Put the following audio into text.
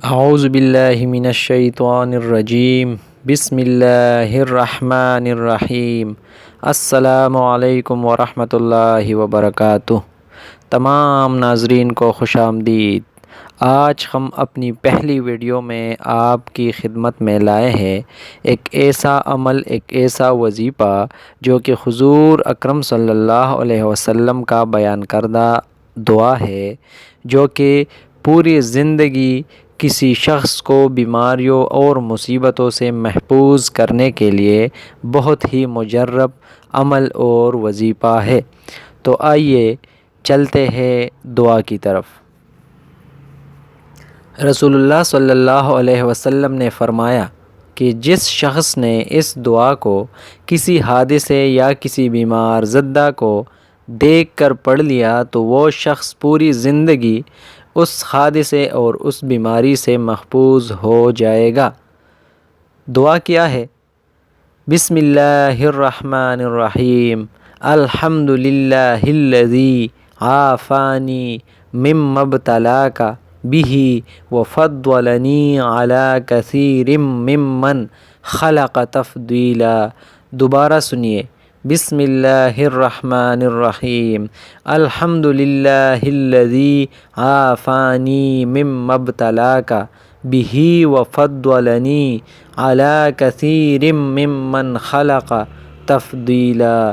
اعوذ باللہ من الشیطان الرجیم بسم اللہ الرحمن الرحیم السلام علیکم ورحمۃ اللہ وبرکاتہ۔ تمام ناظرین کو خوش آمدید۔ آج ہم اپنی پہلی ویڈیو میں آپ کی خدمت میں لائے ہیں ایک ایسا عمل، ایک ایسا وظیفہ جو کہ حضور اکرم صلی اللہ علیہ وسلم کا بیان کردہ دعا ہے، جو کہ پوری زندگی کسی شخص کو بیماریوں اور مصیبتوں سے محفوظ کرنے کے لیے بہت ہی مجرب عمل اور وظیفہ ہے۔ تو آئیے چلتے ہیں دعا کی طرف۔ رسول اللہ صلی اللہ علیہ وسلم نے فرمایا کہ جس شخص نے اس دعا کو کسی حادثے یا کسی بیمار زدہ کو دیکھ کر پڑھ لیا تو وہ شخص پوری زندگی اس حادثے اور اس بیماری سے محفوظ ہو جائے گا۔ دعا کیا ہے؟ بسم اللہ الرحمن الرحیم الحمد للہ الذی عافانی مما ابتلاک بہ وفضلنی علی کثیر ممن خلق تفضیلا۔ دوبارہ سنیے، بسم اللہ الرحمن الرحیم الحمد للہ الذی عافانی مما ابتلاک بہ وفضلنی علی کثیر ممن خلق تفضیلا۔